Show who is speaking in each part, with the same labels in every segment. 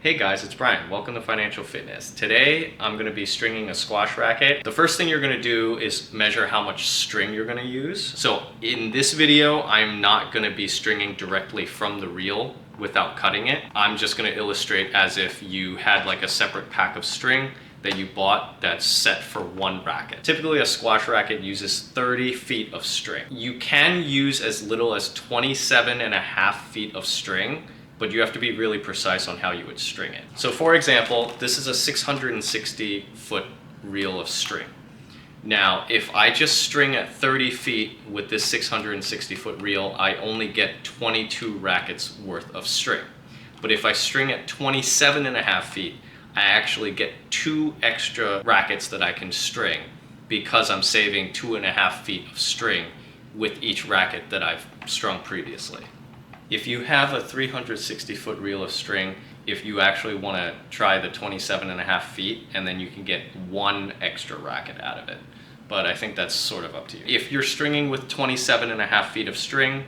Speaker 1: Hey guys, it's Brian. Welcome to Financial Fitness. Today I'm going to be stringing a squash racket. The first thing you're going to do is measure how much string you're going to use. So in this video, I'm not going to be stringing directly from the reel without cutting it. I'm just going to illustrate as if you had like a separate pack of string that you bought that's set for one racket. Typically a squash racket uses 30 feet of string. You can use as little as 27.5 feet of string, but you have to be really precise on how you would string it. So for example, this is a 660 foot reel of string. Now, if I just string at 30 feet with this 660 foot reel, I only get 22 rackets worth of string. But if I string at 27.5 feet, I actually get 2 extra rackets that I can string because I'm saving 2.5 feet of string with each racket that I've strung previously. If you have a 360 foot reel of string, if you actually want to try the 27.5 feet, and then you can get 1 extra racket out of it. But I think that's sort of up to you. If you're stringing with 27.5 feet of string,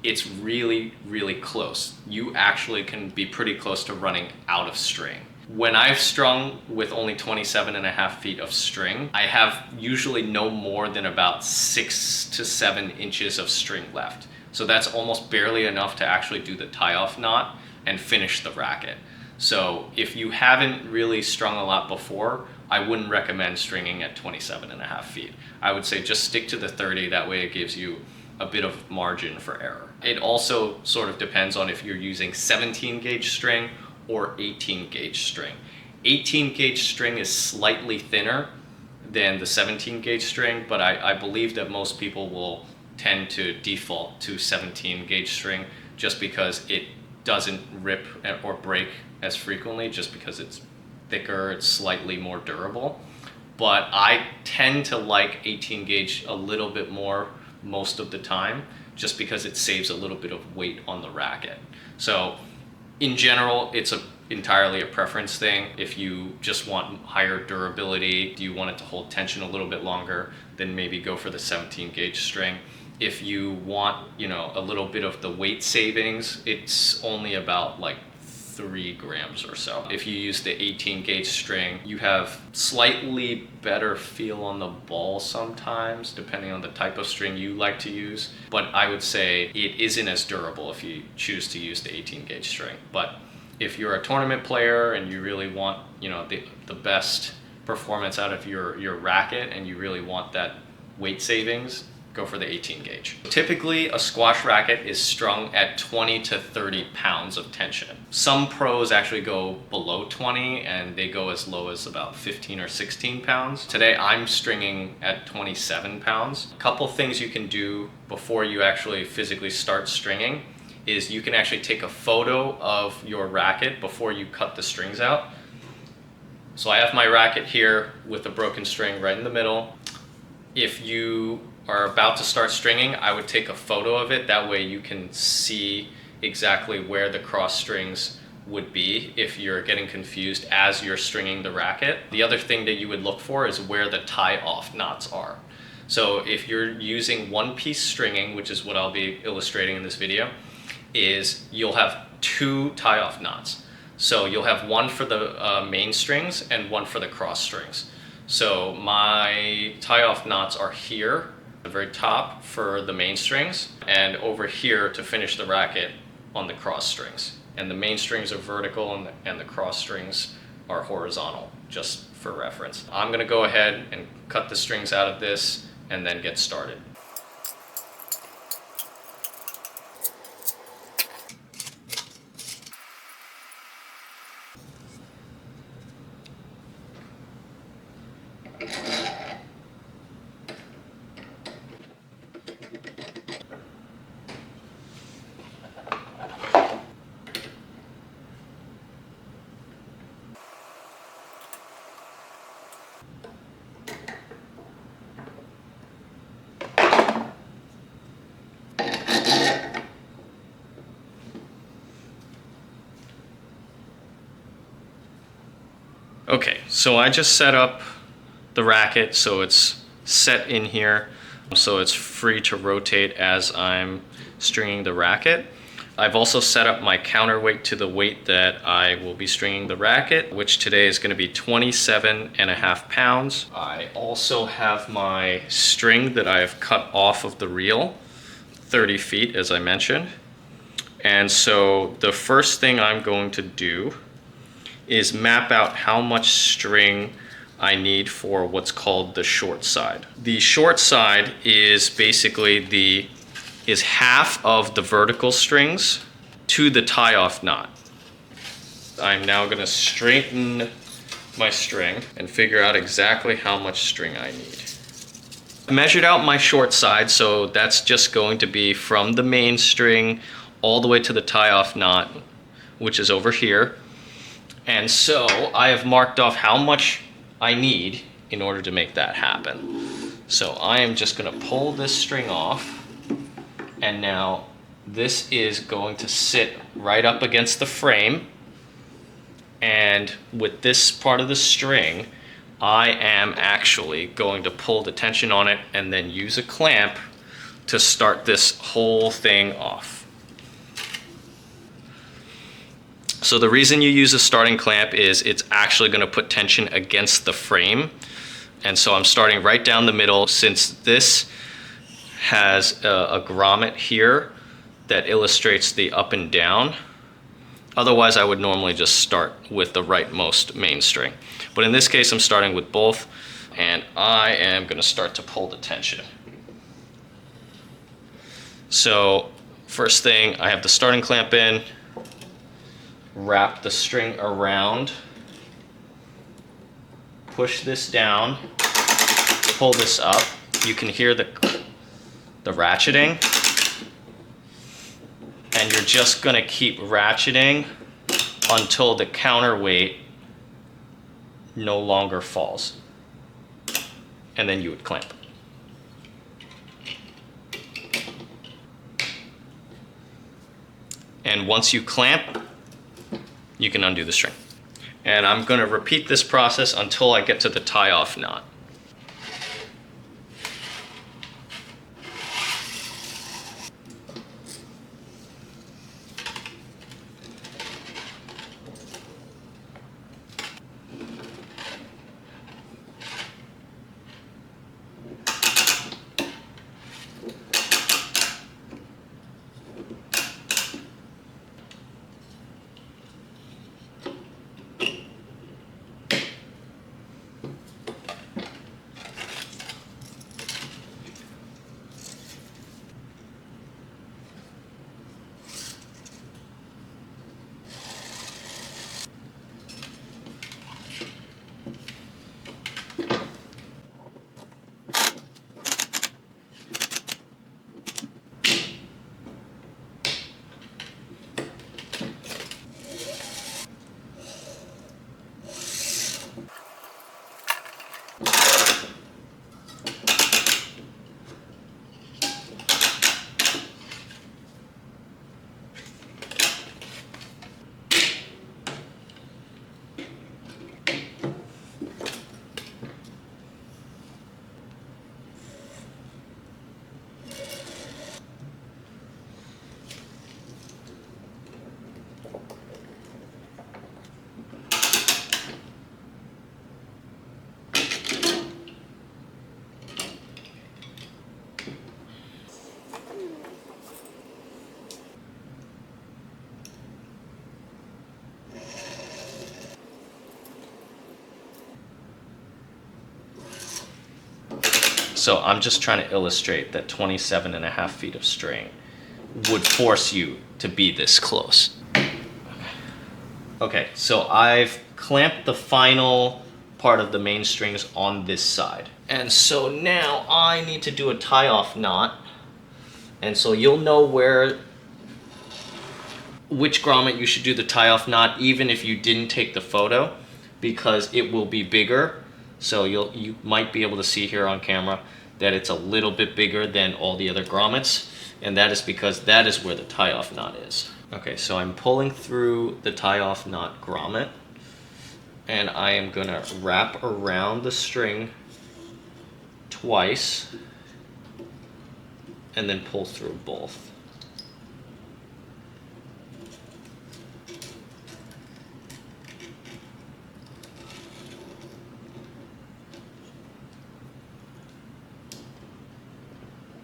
Speaker 1: it's really, really close. You actually can be pretty close to running out of string. When I've strung with only 27.5 feet of string, I have usually no more than about 6 to 7 inches of string left. So that's almost barely enough to actually do the tie-off knot and finish the racket. So if you haven't really strung a lot before, I wouldn't recommend stringing at 27.5 feet. I would say just stick to the 30, that way it gives you a bit of margin for error. It also sort of depends on if you're using 17 gauge string or 18 gauge string. 18 gauge string is slightly thinner than the 17 gauge string, but I believe that most people will tend to default to 17 gauge string just because it doesn't rip or break as frequently, just because it's thicker, it's slightly more durable. But I tend to like 18 gauge a little bit more most of the time, just because it saves a little bit of weight on the racket. So in general, it's entirely a preference thing. If you just want higher durability, do you want it to hold tension a little bit longer, then maybe go for the 17 gauge string. If you want, a little bit of the weight savings, it's only about like 3 grams or so. If you use the 18 gauge string, you have slightly better feel on the ball sometimes, depending on the type of string you like to use. But I would say it isn't as durable if you choose to use the 18 gauge string. But if you're a tournament player and you really want, the best performance out of your racket, and you really want that weight savings, go for the 18 gauge. Typically, a squash racket is strung at 20 to 30 pounds of tension. Some pros actually go below 20, and they go as low as about 15 or 16 pounds. Today, I'm stringing at 27 pounds. A couple things you can do before you actually physically start stringing is you can actually take a photo of your racket before you cut the strings out. So I have my racket here with a broken string right in the middle. If you are about to start stringing, I would take a photo of it. That way you can see exactly where the cross strings would be if you're getting confused as you're stringing the racket. The other thing that you would look for is where the tie-off knots are. So if you're using one-piece stringing, which is what I'll be illustrating in this video, is you'll have 2 tie-off knots. So you'll have one for the main strings and one for the cross strings. So my tie-off knots are here, the very top for the main strings, and over here to finish the racket on the cross strings. And the main strings are vertical and the cross strings are horizontal, just for reference. I'm gonna go ahead and cut the strings out of this and then get started. Okay, so I just set up the racket so it's set in here, so it's free to rotate as I'm stringing the racket. I've also set up my counterweight to the weight that I will be stringing the racket, which today is going to be 27.5 pounds. I also have my string that I have cut off of the reel, 30 feet as I mentioned. And so the first thing I'm going to do is map out how much string I need for what's called the short side. The short side is basically is half of the vertical strings to the tie-off knot. I'm now gonna straighten my string and figure out exactly how much string I need. I measured out my short side, so that's just going to be from the main string all the way to the tie-off knot, which is over here. And so I have marked off how much I need in order to make that happen. So I am just gonna pull this string off, and now this is going to sit right up against the frame. And with this part of the string, I am actually going to pull the tension on it and then use a clamp to start this whole thing off. So the reason you use a starting clamp is it's actually going to put tension against the frame. And so I'm starting right down the middle, since this has a grommet here that illustrates the up and down. Otherwise, I would normally just start with the rightmost main string. But in this case, I'm starting with both, and I am going to start to pull the tension. So first thing, I have the starting clamp in, wrap the string around, push this down, pull this up. You can hear the ratcheting, and you're just going to keep ratcheting until the counterweight no longer falls, and then you would clamp. And once you clamp, you can undo the string. And I'm going to repeat this process until I get to the tie-off knot. So I'm just trying to illustrate that 27.5 feet of string would force you to be this close. Okay, so I've clamped the final part of the main strings on this side. And so now I need to do a tie-off knot. And so you'll know which grommet you should do the tie-off knot, even if you didn't take the photo, because it will be bigger. So you might be able to see here on camera that it's a little bit bigger than all the other grommets, and that is because that is where the tie-off knot is. Okay, so I'm pulling through the tie-off knot grommet, and I am gonna wrap around the string twice and then pull through both.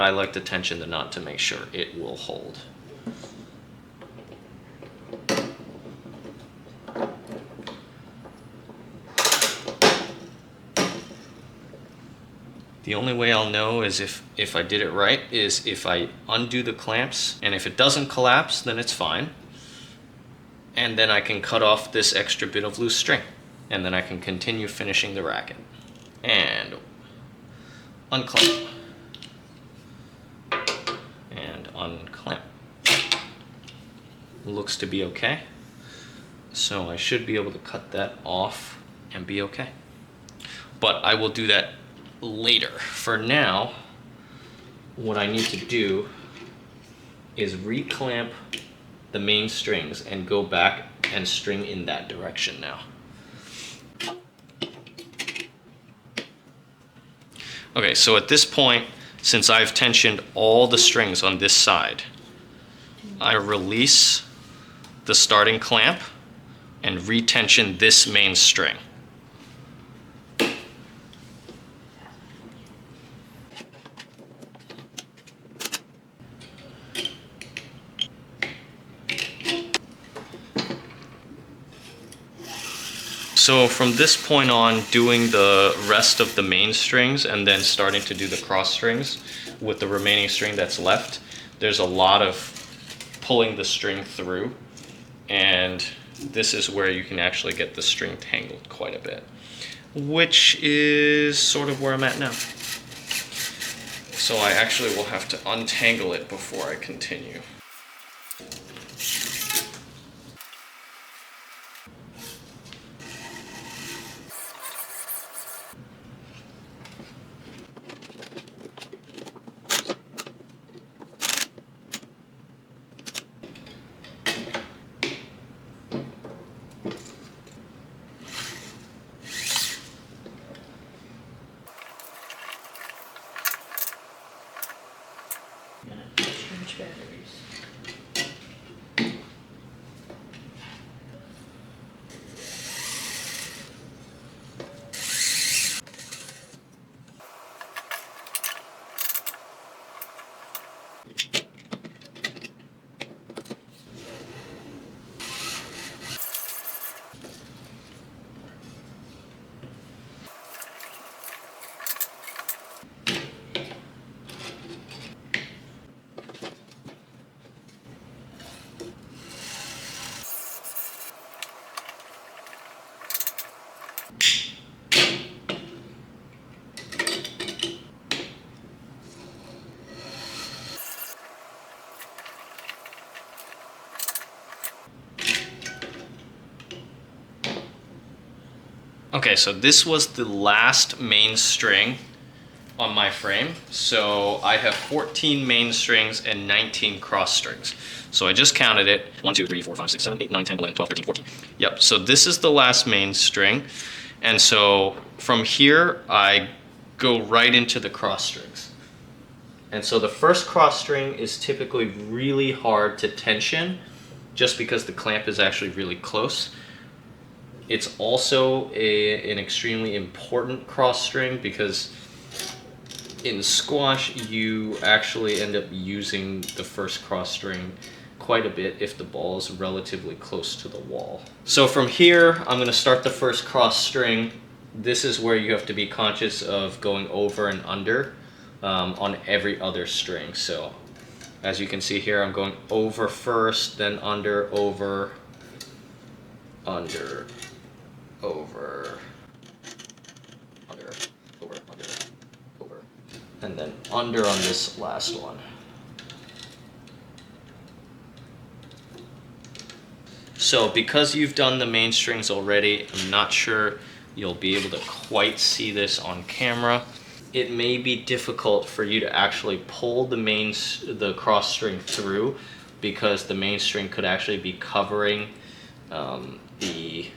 Speaker 1: I like to tension the knot to make sure it will hold. The only way I'll know is if I did it right is if I undo the clamps, and if it doesn't collapse, then it's fine. And then I can cut off this extra bit of loose string, and then I can continue finishing the racket. And unclamp. And unclamp. Looks to be okay. So I should be able to cut that off and be okay. But I will do that later. For now, what I need to do is reclamp the main strings and go back and string in that direction now. Okay, so at this point, since I've tensioned all the strings on this side, I release the starting clamp and retension this main string. So from this point on, doing the rest of the main strings and then starting to do the cross strings with the remaining string that's left, there's a lot of pulling the string through, and this is where you can actually get the string tangled quite a bit, which is sort of where I'm at now. So I actually will have to untangle it before I continue.
Speaker 2: Batteries.
Speaker 1: Okay, so this was the last main string on my frame. So I have 14 main strings and 19 cross strings. So I just counted it. 1, 2, 3, 4, 5, 6, 7, 8, 9, 10, 11, 12, 13, 14. Yep, so this is the last main string. And so from here, I go right into the cross strings. And so the first cross string is typically really hard to tension just because the clamp is actually really close. It's also an extremely important cross string because in squash, you actually end up using the first cross string quite a bit if the ball is relatively close to the wall. So from here, I'm gonna start the first cross string. This is where you have to be conscious of going over and under on every other string. So as you can see here, I'm going over first, then under, over, under, over, under, over, under, over, and then under on this last one. So because you've done the main strings already, I'm not sure you'll be able to quite see this on camera. It may be difficult for you to actually pull the cross string through because the main string could actually be covering the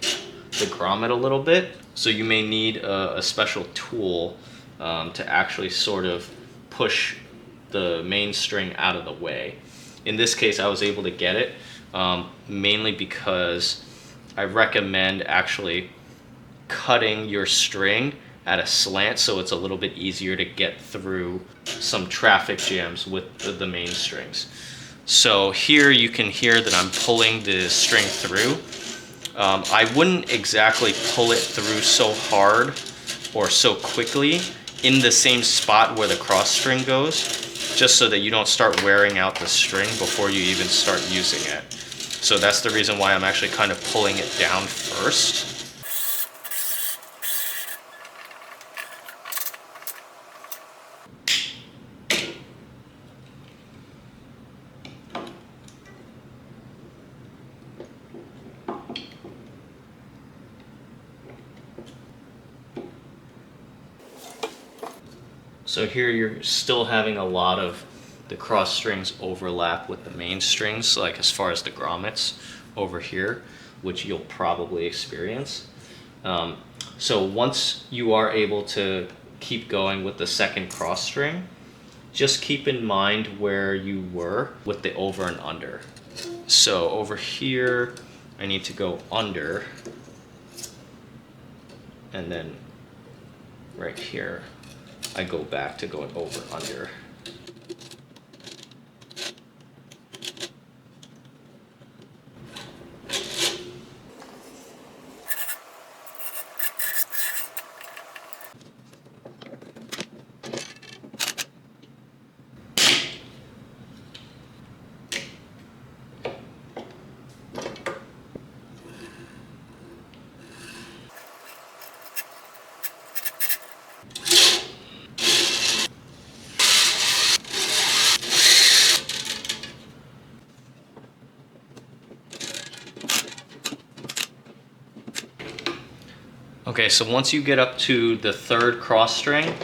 Speaker 1: grommet a little bit. So you may need a special tool to actually sort of push the main string out of the way. In this case, I was able to get it mainly because I recommend actually cutting your string at a slant, so it's a little bit easier to get through some traffic jams with the main strings. So here you can hear that I'm pulling the string through. I wouldn't exactly pull it through so hard or so quickly in the same spot where the cross string goes, just so that you don't start wearing out the string before you even start using it. So that's the reason why I'm actually kind of pulling it down first. So here you're still having a lot of the cross strings overlap with the main strings, like as far as the grommets over here, which you'll probably experience. So once you are able to keep going with the second cross string, just keep in mind where you were with the over and under. So over here, I need to go under, and then right here, I go back to going over under. Okay, so once you get up to the third cross string,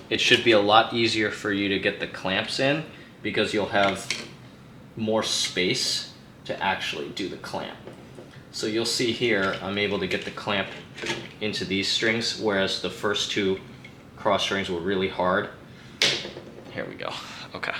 Speaker 1: it should be a lot easier for you to get the clamps in, because you'll have more space to actually do the clamp. So you'll see here, I'm able to get the clamp into these strings, whereas the first two cross strings were really hard. Here we go. Okay.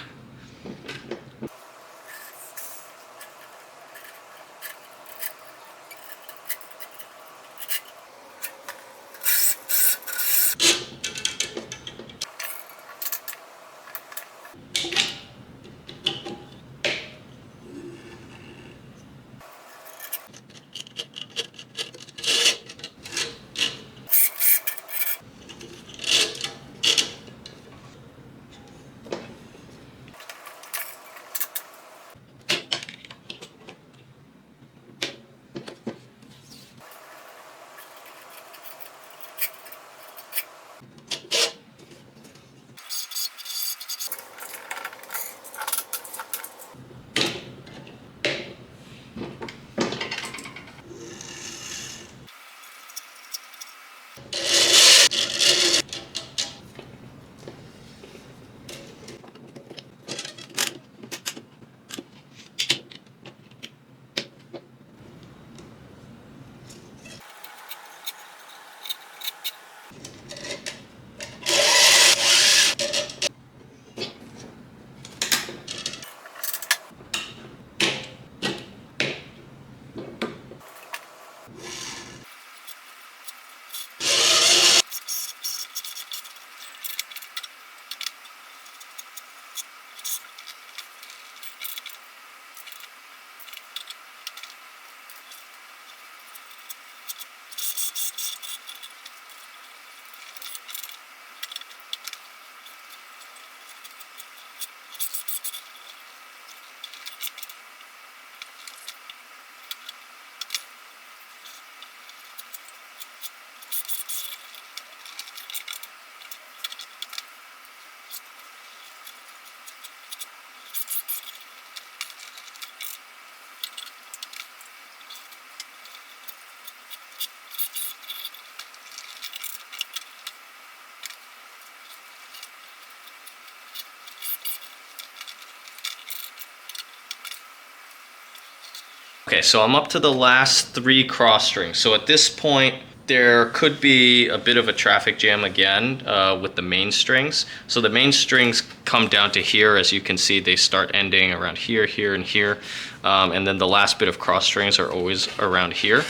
Speaker 1: Okay, so I'm up to the last three cross strings. So at this point, there could be a bit of a traffic jam again with the main strings. So the main strings come down to here. As you can see, they start ending around here, here, and here. And then the last bit of cross strings are always around here.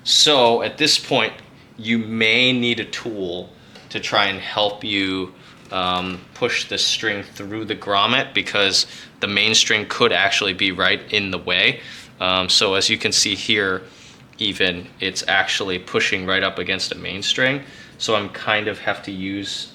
Speaker 1: So at this point, you may need a tool to try and help you push the string through the grommet, because the main string could actually be right in the way. So as you can see here, even it's actually pushing right up against the main string. So I'm kind of have to use,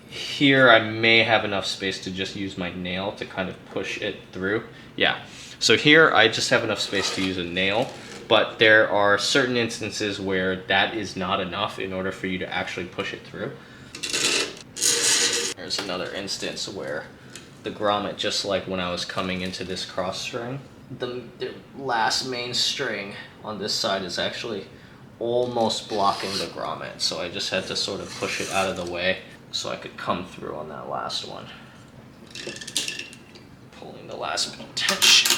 Speaker 1: here I may have enough space to just use my nail to kind of push it through. Yeah, so here I just have enough space to use a nail, but there are certain instances where that is not enough in order for you to actually push it through. There's another instance where the grommet, just like when I was coming into this cross string, the last main string on this side is actually almost blocking the grommet. So I just had to sort of push it out of the way so I could come through on that last one. Pulling the last bit of tension.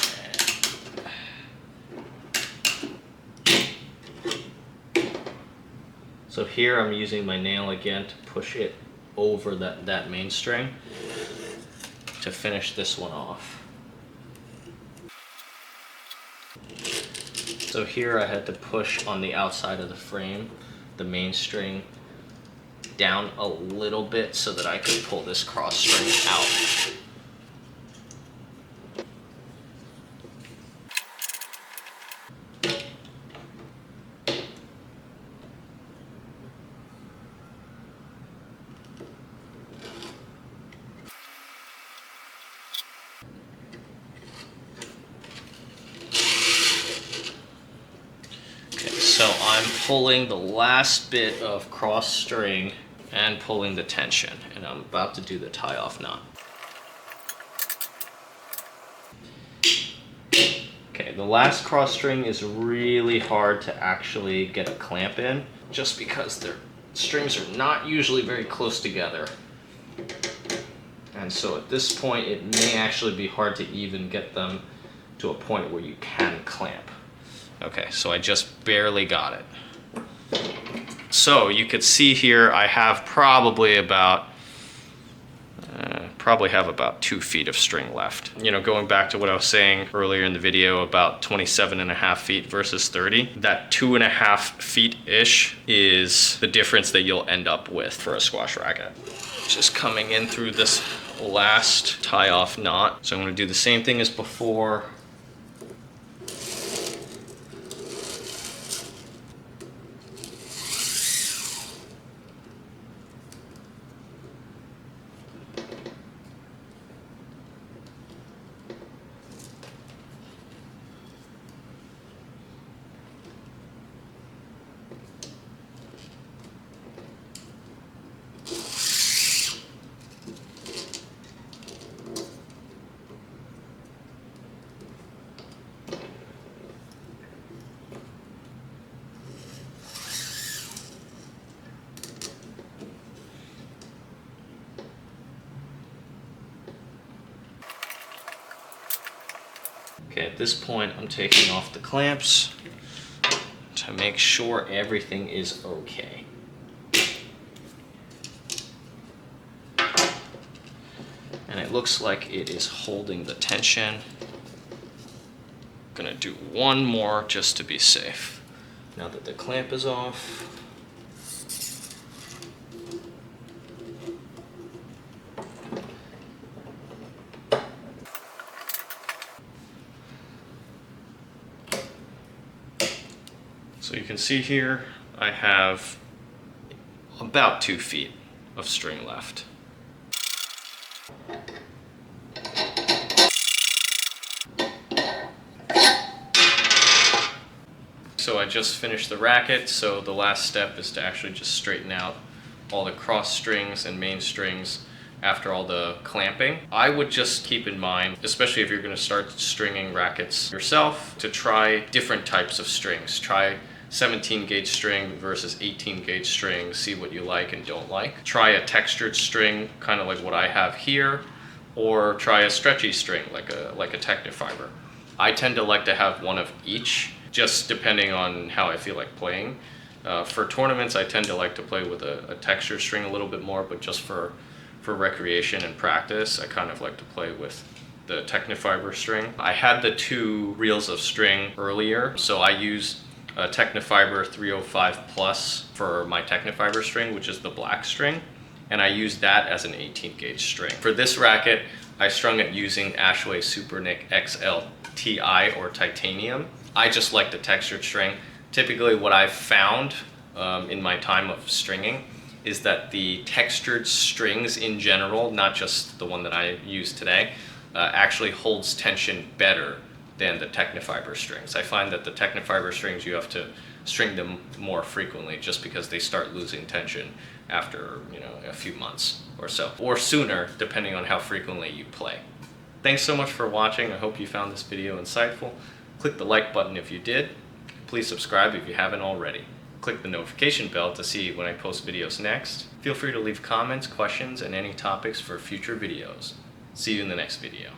Speaker 1: So here I'm using my nail again to push it over that main string to finish this one off. So here I had to push on the outside of the frame, the main string, down a little bit so that I could pull this cross string out. So I'm pulling the last bit of cross string and pulling the tension, and I'm about to do the tie off knot. Okay, the last cross string is really hard to actually get a clamp in, just because their strings are not usually very close together. And so at this point it may actually be hard to even get them to a point where you can clamp. Okay, so I just barely got it. So you could see here I have probably about 2 feet of string left. You know, going back to what I was saying earlier in the video about 27.5 feet versus 30, that 2.5 feet-ish is the difference that you'll end up with for a squash racket. Just coming in through this last tie-off knot. So I'm gonna do the same thing as before. Okay, at this point I'm taking off the clamps to make sure everything is okay. And it looks like it is holding the tension. I'm gonna do one more just to be safe. Now that the clamp is off, so you can see here, I have about 2 feet of string left. So I just finished the racket, so the last step is to actually just straighten out all the cross strings and main strings after all the clamping. I would just keep in mind, especially if you're going to start stringing rackets yourself, to try different types of strings. Try 17 gauge string versus 18 gauge string, see what you like and don't like. Try a textured string, kind of like what I have here, or try a stretchy string, like a Technifiber. I tend to like to have one of each, just depending on how I feel like playing. For tournaments, I tend to like to play with a textured string a little bit more, but just for recreation and practice, I kind of like to play with the Technifiber string. I had the 2 reels of string earlier, so I used a Technifiber 305 Plus for my Technifiber string, which is the black string, and I use that as an 18 gauge string. For this racket, I strung it using Ashway Supernic XL TI or titanium. I just like the textured string. Typically what I've found in my time of stringing is that the textured strings in general, not just the one that I use today, actually holds tension better than the Technifiber strings. I find that the Technifiber strings, you have to string them more frequently just because they start losing tension after, a few months or so, or sooner, depending on how frequently you play. Thanks so much for watching. I hope you found this video insightful. Click the like button if you did. Please subscribe if you haven't already. Click the notification bell to see when I post videos next. Feel free to leave comments, questions, and any topics for future videos. See you in the next video.